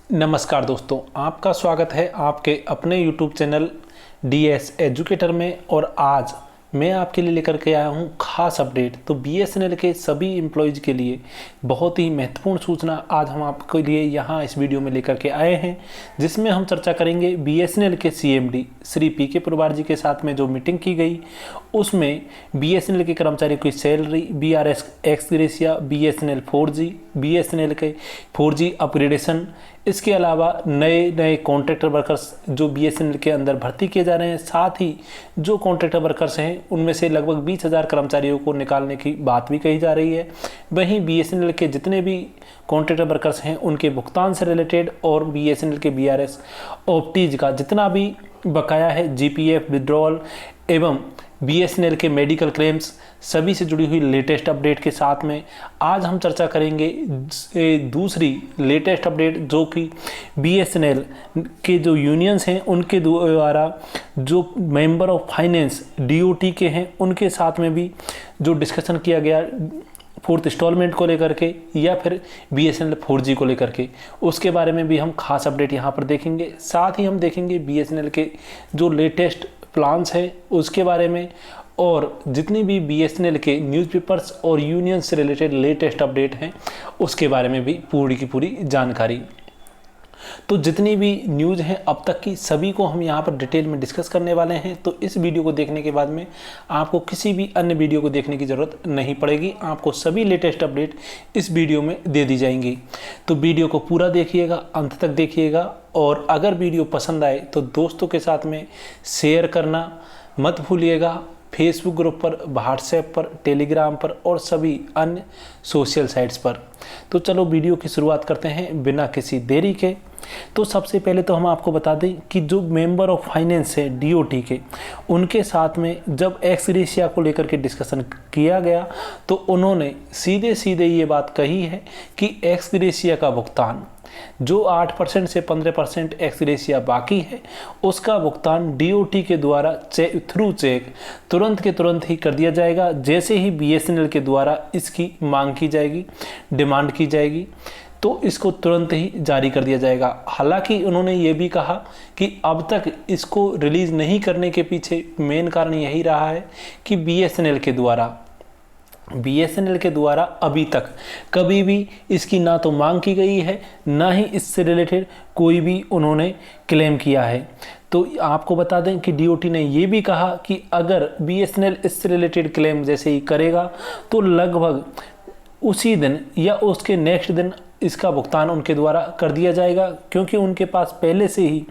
नमस्कार दोस्तों, आपका स्वागत है आपके अपने YouTube चैनल DS एजुकेटर में। और आज मैं आपके लिए लेकर के आया हूं खास अपडेट। तो BSNL के सभी एम्प्लॉयज़ के लिए बहुत ही महत्वपूर्ण सूचना आज हम आपके लिए यहां इस वीडियो में लेकर के आए हैं, जिसमें हम चर्चा करेंगे BSNL के CMD श्री PK पुरवार जी के साथ में जो मीटिंग की गई, उसमें BSNL के कर्मचारियों की salary, BRS x gratia, BSNL 4G, BSNL के 4G अपग्रेडेशन, इसके अलावा नए नए कॉन्ट्रैक्टर वर्कर्स जो BSNL के अंदर भर्ती किए जा रहे हैं, साथ ही जो कॉन्ट्रैक्टर वर्कर्स हैं उनमें से लगभग 20,000 कर्मचारियों को निकालने की बात भी कही जा रही है। वहीं BSNL के जितने भी कॉन्ट्रैक्टर वर्कर्स हैं उनके भुगतान से रिलेटेड और BSNL के BRS ऑप्टीज का जितना भी बकाया है, GPF विड्रॉल एवं BSNL के मेडिकल क्लेम्स, सभी से जुड़ी हुई लेटेस्ट अपडेट के साथ में आज हम चर्चा करेंगे दूसरी लेटेस्ट अपडेट, जो कि BSNL के जो यूनियंस हैं उनके द्वारा जो मेंबर ऑफ फाइनेंस DOT के हैं उनके साथ में भी जो डिस्कशन किया गया 4th इंस्टॉलमेंट को लेकर के या फिर BSNL 4G को लेकर के, उसके बारे में भी हम खास अपडेट यहाँ पर देखेंगे। साथ ही हम देखेंगे BSNL के जो लेटेस्ट प्लान्स हैं उसके बारे में, और जितनी भी BSNL के न्यूज़पेपर्स और यूनियन से रिलेटेड लेटेस्ट अपडेट हैं उसके बारे में भी पूरी की पूरी जानकारी। तो जितनी भी न्यूज़ हैं अब तक की सभी को हम यहाँ पर डिटेल में डिस्कस करने वाले हैं। तो इस वीडियो को देखने के बाद में आपको किसी भी अन्य वीडियो को देखने की ज़रूरत नहीं पड़ेगी, आपको सभी लेटेस्ट अपडेट इस वीडियो में दे दी जाएंगी। तो वीडियो को पूरा देखिएगा, अंत तक देखिएगा, और अगर वीडियो पसंद आए तो दोस्तों के साथ में शेयर करना मत भूलिएगा। फेसबुक ग्रुप पर, व्हाट्सएप पर, टेलीग्राम पर और सभी अन्य सोशल साइट्स पर। तो चलो वीडियो की शुरुआत करते हैं बिना किसी देरी के। तो सबसे पहले तो हम आपको बता दें कि जो मेंबर ऑफ फाइनेंस है DOT के, उनके साथ में जब एक्स ग्रेशिया को लेकर के डिस्कशन किया गया तो उन्होंने सीधे सीधे ये बात कही है कि एक्स ग्रेशिया का भुगतान जो 8% से 15% एक्स ग्रेशिया बाकी है उसका भुगतान DOT के द्वारा थ्रू चेक तुरंत के तुरंत ही कर दिया जाएगा। जैसे ही BSNL के द्वारा इसकी मांग की जाएगी, डिमांड की जाएगी, तो इसको तुरंत ही जारी कर दिया जाएगा। हालांकि उन्होंने ये भी कहा कि अब तक इसको रिलीज़ नहीं करने के पीछे मेन कारण यही रहा है कि BSNL के द्वारा अभी तक कभी भी इसकी ना तो मांग की गई है, ना ही इससे रिलेटेड कोई भी उन्होंने क्लेम किया है। तो आपको बता दें कि DOT ने ये भी कहा कि अगर BSNL इससे रिलेटेड क्लेम जैसे ही करेगा तो लगभग उसी दिन या उसके नेक्स्ट दिन इसका भुगतान उनके द्वारा कर दिया जाएगा, क्योंकि उनके पास पहले से ही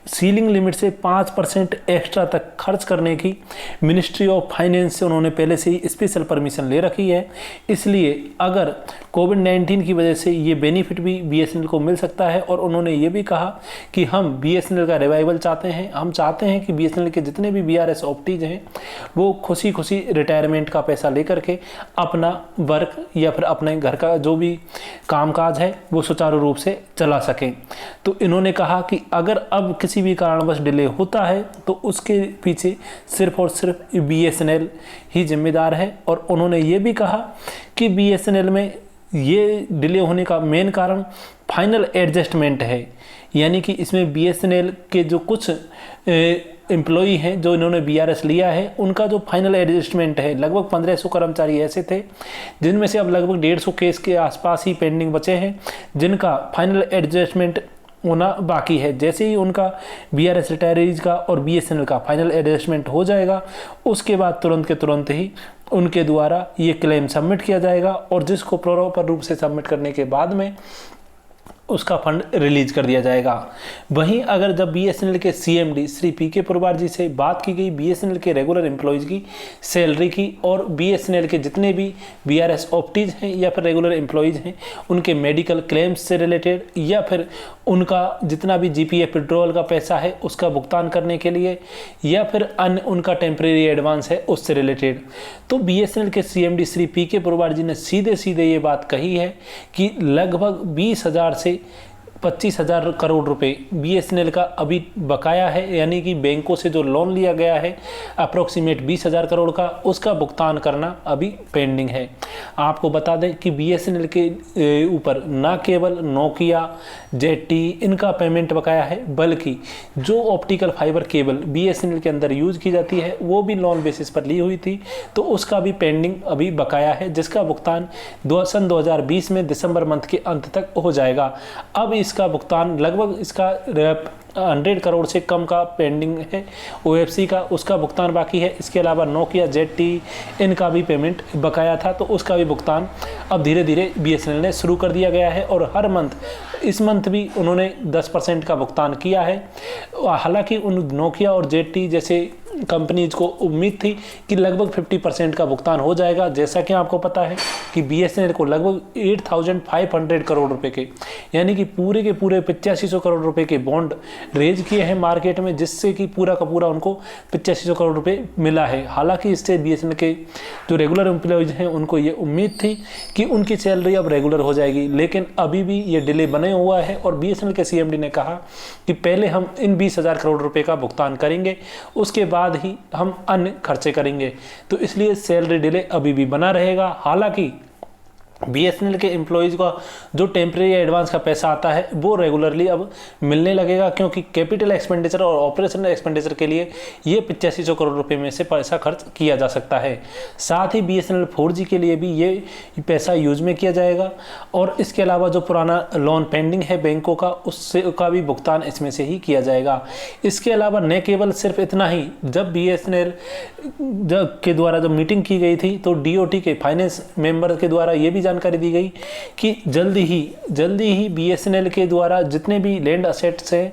सीलिंग लिमिट से 5% एक्स्ट्रा तक खर्च करने की मिनिस्ट्री ऑफ फाइनेंस से उन्होंने पहले से ही स्पेशल परमिशन ले रखी है। इसलिए अगर कोविड-19 की वजह से ये बेनिफिट भी BSNL को मिल सकता है। और उन्होंने ये भी कहा कि हम BSNL का रिवाइवल चाहते हैं, हम चाहते हैं कि BSNL के जितने भी BRS ऑप्टीज हैं वो खुशी खुशी रिटायरमेंट का पैसा लेकर के अपना वर्क या फिर अपने घर का जो भी कामकाज है वो सुचारू रूप से चला सकें। तो इन्होंने कहा कि अगर अब किसी भी कारणवश डिले होता है तो उसके पीछे सिर्फ और सिर्फ BSNL ही जिम्मेदार है। और उन्होंने ये भी कहा कि BSNL में ये डिले होने का मेन कारण फाइनल एडजस्टमेंट है, यानी कि इसमें BSNL के जो कुछ एम्प्लॉई हैं जो इन्होंने BRS लिया है उनका जो फाइनल एडजस्टमेंट है, लगभग 1500 कर्मचारी ऐसे थे जिनमें से अब लगभग 150 केस के आसपास ही पेंडिंग बचे हैं जिनका फाइनल एडजस्टमेंट होना बाकी है। जैसे ही उनका BRS रिटायरीज का और BSNL का फाइनल एडजस्टमेंट हो जाएगा उसके बाद तुरंत के तुरंत ही उनके द्वारा ये क्लेम सबमिट किया जाएगा, और जिसको प्रॉपर रूप से सबमिट करने के बाद में उसका फंड रिलीज कर दिया जाएगा। वहीं अगर जब BSNL के CMD श्री PK पुरवार जी से बात की गई BSNL के रेगुलर एम्प्लॉयज़ की सैलरी की, और BSNL के जितने भी BRS ऑप्टीज हैं या फिर रेगुलर एम्प्लॉयज़ हैं उनके मेडिकल क्लेम्स से रिलेटेड या फिर उनका जितना भी GPF विड्रॉल का पैसा है उसका भुगतान करने के लिए या फिर अन्य उनका टेम्प्रेरी एडवांस है उससे रिलेटेड, तो BSNL के CMD श्री PK पुरवार जी ने सीधे सीधे ये बात कही है कि लगभग 20,000 से 25,000 करोड़ रुपए BSNL का अभी बकाया है, यानी कि बैंकों से जो लोन लिया गया है अप्रोक्सीमेट 20,000 करोड़ का, उसका भुगतान करना अभी पेंडिंग है। आपको बता दें कि BSNL के ऊपर ना केवल नोकिया, ZTE इनका पेमेंट बकाया है, बल्कि जो ऑप्टिकल फाइबर केबल BSNL के अंदर यूज की जाती है वो भी लोन बेसिस पर ली हुई थी, तो उसका भी पेंडिंग अभी बकाया है, जिसका भुगतान सन 2020 में दिसंबर मंथ के अंत तक हो जाएगा। अब इसका भुगतान लगभग इसका 100 करोड़ से कम का पेंडिंग है OFC का, उसका भुगतान बाकी है। इसके अलावा नोकिया, ZTE इनका भी पेमेंट बकाया था, तो उसका भी भुगतान अब धीरे धीरे BSNL ने शुरू कर दिया गया है और हर मंथ, इस मंथ भी उन्होंने 10% का भुगतान किया है। हालांकि उन नोकिया और ZTE जैसे कंपनीज को उम्मीद थी कि लगभग 50% का भुगतान हो जाएगा। जैसा कि आपको पता है कि BSNL को लगभग 8,500 करोड़ रुपए के, यानी कि पूरे के पूरे 8500 करोड़ रुपए के बॉन्ड रेज किए हैं मार्केट में, जिससे कि पूरा का पूरा उनको 8500 करोड़ रुपए मिला है। हालांकि इससे BSNL के जो रेगुलर एम्प्लॉयज हैं उनको ये उम्मीद थी कि उनकी सैलरी अब रेगुलर हो जाएगी, लेकिन अभी भी ये डिले बने हुआ है और BSNL के CMD ने कहा कि पहले हम इन 20,000 करोड़ रुपए का भुगतान करेंगे, उसके बाद ही हम अन्य खर्चे करेंगे, तो इसलिए सैलरी डिले अभी भी बना रहेगा। हालांकि BSNL के एम्प्लॉयज़ का जो टेम्परेरी एडवांस का पैसा आता है वो रेगुलरली अब मिलने लगेगा, क्योंकि कैपिटल एक्सपेंडिचर और ऑपरेशनल एक्सपेंडिचर के लिए ये 8500 करोड़ रुपए में से पैसा खर्च किया जा सकता है। साथ ही BSNL 4G के लिए भी ये पैसा यूज में किया जाएगा और इसके अलावा जो पुराना लोन पेंडिंग है बैंकों का, उससे का भी भुगतान इसमें से ही किया जाएगा। इसके अलावा न केवल सिर्फ इतना ही, जब BSNL के द्वारा जब मीटिंग की गई थी तो DOT के फाइनेंस मेंबर के द्वारा ये भी जानकारी दी गई कि जल्दी ही BSNL के द्वारा जितने भी लैंड असेट्स हैं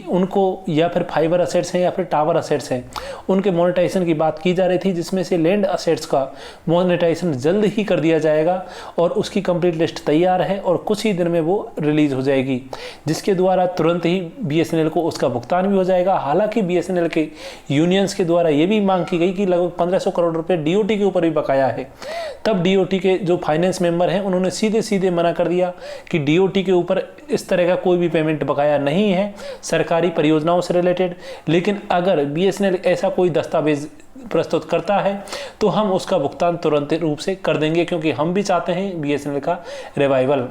उनको, या फिर फाइबर असेट्स हैं या फिर टावर असेट्स हैं, उनके मोनेटाइजेशन की बात की जा रही थी, जिसमें से लैंड असेट्स का मोनेटाइजेशन जल्द ही कर दिया जाएगा और उसकी कंप्लीट लिस्ट तैयार है और कुछ ही दिन में वो रिलीज हो जाएगी, जिसके द्वारा तुरंत ही BSNL को उसका भुगतान भी हो जाएगा। हालांकि BSNL के यूनियंस के द्वारा ये भी मांग की गई कि लगभग 1500 करोड़ रुपए DOT के ऊपर भी बकाया है। तब DOT के जो फाइनेंस मेंबर हैं उन्होंने सीधे मना कर दिया कि DOT के ऊपर इस तरह का कोई भी पेमेंट बकाया नहीं है सरकारी परियोजनाओं से रिलेटेड, लेकिन अगर BSNL ऐसा कोई दस्तावेज प्रस्तुत करता है तो हम उसका भुगतान तुरंत रूप से कर देंगे, क्योंकि हम भी चाहते हैं BSNL का रिवाइवल।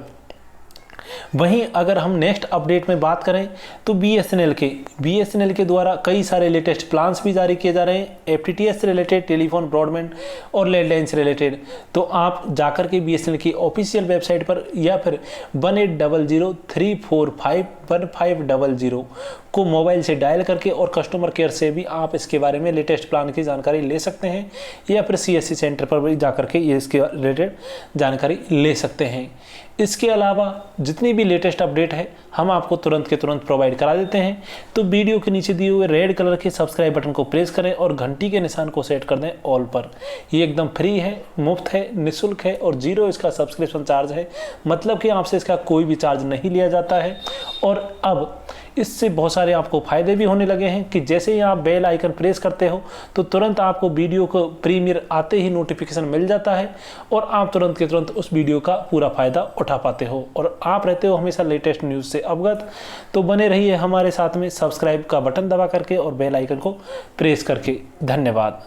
वहीं अगर हम नेक्स्ट अपडेट में बात करें तो BSNL के द्वारा कई सारे लेटेस्ट प्लान्स भी जारी किए जा रहे हैं FTTH से रिलेटेड, टेलीफोन, ब्रॉडबैंड और लैंडलाइन से रिलेटेड। तो आप जाकर के BSNL की ऑफिशियल वेबसाइट पर या फिर 1800-345-1500 को मोबाइल से डायल करके और कस्टमर केयर से भी आप इसके बारे में लेटेस्ट प्लान की जानकारी ले सकते हैं, या फिर CSC सेंटर पर भी जाकर के ये इसके रिलेटेड जानकारी ले सकते हैं। इसके अलावा जितनी भी लेटेस्ट अपडेट है हम आपको तुरंत के तुरंत प्रोवाइड करा देते हैं। तो वीडियो के नीचे दिए हुए रेड कलर के सब्सक्राइब बटन को प्रेस करें और घंटी के निशान को सेट कर दें ऑल पर। ये एकदम फ्री है, मुफ्त है, निःशुल्क है और 0 इसका सब्सक्रिप्शन चार्ज है, मतलब कि आपसे इसका कोई भी चार्ज नहीं लिया जाता है। और अब इससे बहुत सारे आपको फायदे भी होने लगे हैं कि जैसे ही आप बेल आइकन प्रेस करते हो तो तुरंत आपको वीडियो को प्रीमियर आते ही नोटिफिकेशन मिल जाता है और आप तुरंत के तुरंत उस वीडियो का पूरा फायदा उठा पाते हो और आप रहते हो हमेशा लेटेस्ट न्यूज़ से अवगत। तो बने रहिए हमारे साथ में सब्सक्राइब का बटन दबा करके और बेल आइकन को प्रेस करके। धन्यवाद।